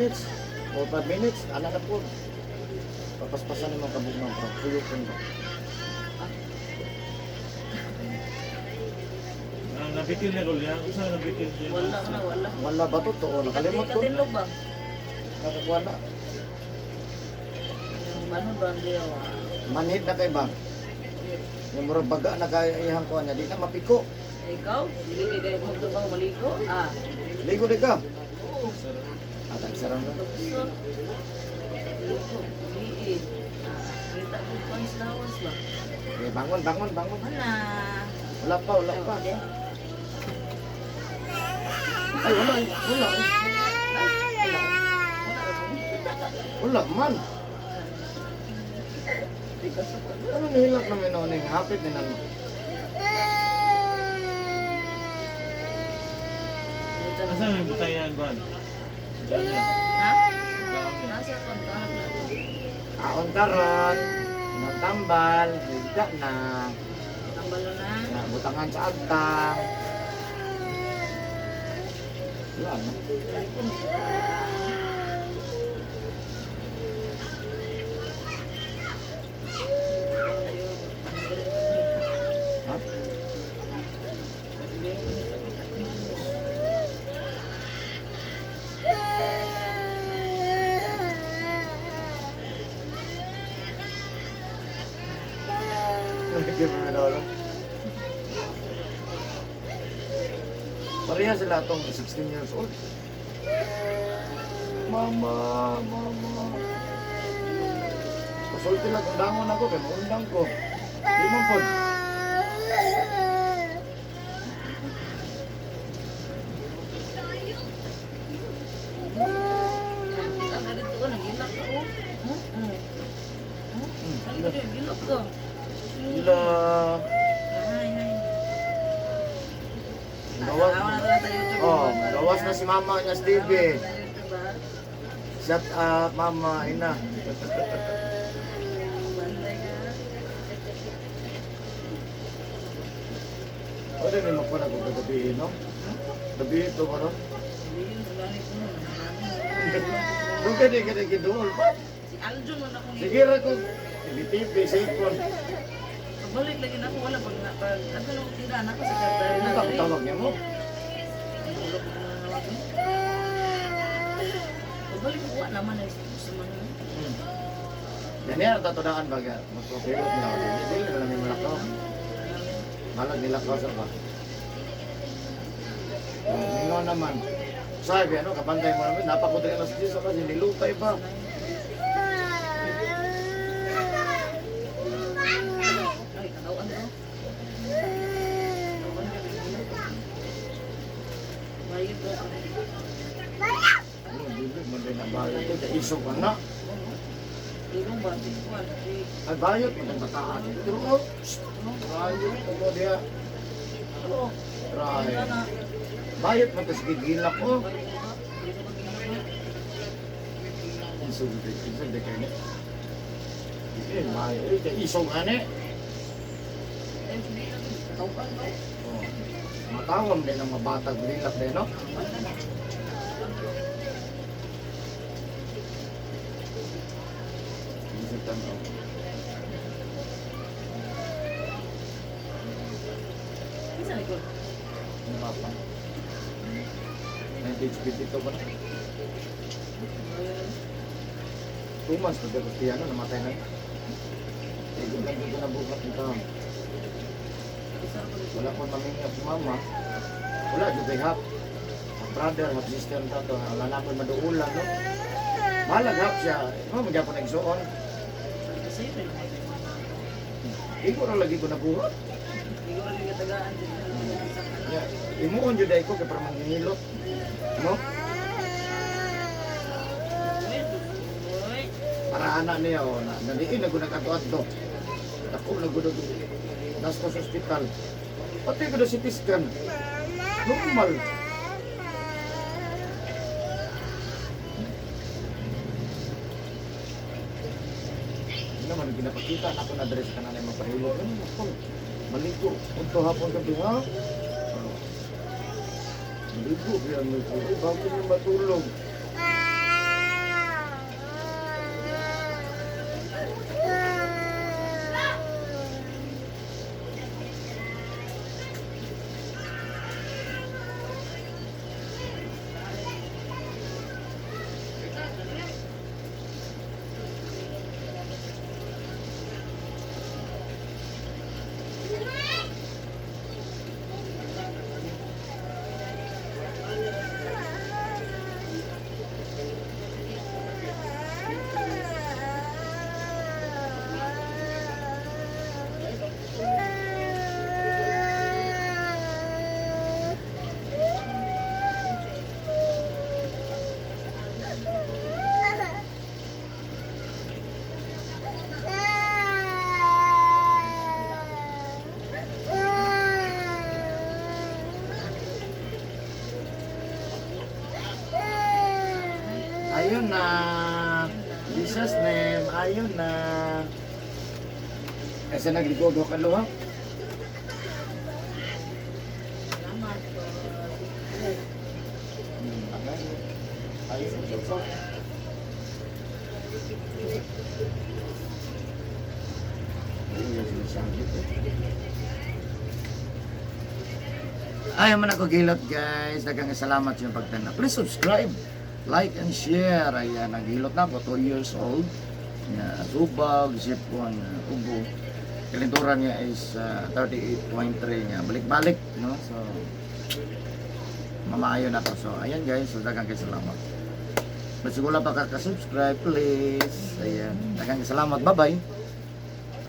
minutes or 5 minutes, anak na po. Papaspasan naman kabog ng puyok ko. Nabitin na rol yan. Kung nabitin siya? Wala ka na, wala. Wala ba to? Oo, nakalimot ko. Katilog ba? Wala. Yung ano ba, hindi ako. Manhid na kay ba? Yung murag baga na kaya ihang ko niya, di na mapiko. Ikaw? Hindi kayo mo ito bang maligo? Ligo di ka. Oo. At ang sarang na. Gusto. Ligo. Liit. Kita ko points lawas ba? Okay, bangon. Mana? Wala pa. Ay, wala. Wala man. Ano nihilak na may noning? Hapit din ano. Asan may butayan ba? Ha? Nasa kontahan na. Kaon karon, nagtambal, higda na, Tambal na. butangan sa agtang. Wala na. Ha? Hindi mo na daw. Pareha sila itong 16 years old. Mama. Pasulti lang, undangon ako, kaya maundang ko. Di mo po. Ang ganito ka, nagilak ako. Ang ganito, nagilak ka. Gila. Ay. Gawas. Awa na talaga sa YouTube. Oh, gawas na si mama niya, Stevie. Sa YouTube ba? Shut up, mama, ina. Bantay ka. O, din mo pa na kung gabihin, no? Gabihin ito, ano? Sabihin, magaling ko nun. Doon ka din ka gidungol pa. Si Aljon man akong Sige ra ko. TV, cellphone. Pagbalik lagi na ako, wala pag ano lang tira na ako sa kartay na. Ano ka tawag niya mo? Tulog ko na nawag mo. Pagbalik ko, wala naman eh. Sa mga Yan yan ang tatudaan baga. Magpapilot niya ako. Hindi na lang yung malakaw. Malag nilakaw sa ba? Mingaw naman. Sabi, ano, kapantay mo namin. Napakudali na sa Diyos kasi nilutay pa. ay, kagawaan ko. Bayad ko. Ano, bibig mo din ang bayot ito. Isog ka na. Tulong ba? Tikwan. Ay, bayot. Ang bataan. Pero, oh, bayot. Ano diya? Oo. Try. Wala na. Bayot mo, tapos gigilak ko. Bayad ko ba? Hindi ko magiging Isog din kayo niya. Eh, bayot. Isog ka na. Kaupan ko. Oh. Matawam din ang mabatag lilak din, no? Isitan ko. Isa ni ko. Ang papa. 1982 ba na? 2 months pag tapos piano, namatay na. Igod lang dito na bukat nito. Wala ko mamingap si mama. Wala, dito kay hap. Ang brother, hap sister na to. Wala na ako maduulan, no? Malag hap siya. No, magyan ko nagsuon. Kasi yun. Di ko na lagi ko nabuhat. Hindi ko rin katagaan din. Yeah. Imuon jud ay ko kay para manginilot. No? Uy. Para anak niya o na naliin na gud ato. Ako na gud nasa sa ospital. Pati ko si Piskan. Normal. Naman ginapakita na ako na dress ka na na mapahilot. Ano ako? Maligo. Unto hapon gabi ha? Maligo. Kaya may bago niya matulog. Ayun na. Jesus name. Ayun na. Kasi nagligogo ka lo ha? Salamat po. Ayun na. Ayaw man ako gilot guys. Dagang salamat sa inyong pagtanda. Please subscribe, like and share. Ayan, naghilot na ako, 2 years old. Subag, sipon, ubo. Kalinturan niya is 38.3 niya. Balik-balik, no? So, mamaayo na to. So, ayan guys. So, dagang salamat. Mas siguro pa ka subscribe please. Ayan. Dagang salamat. Bye-bye.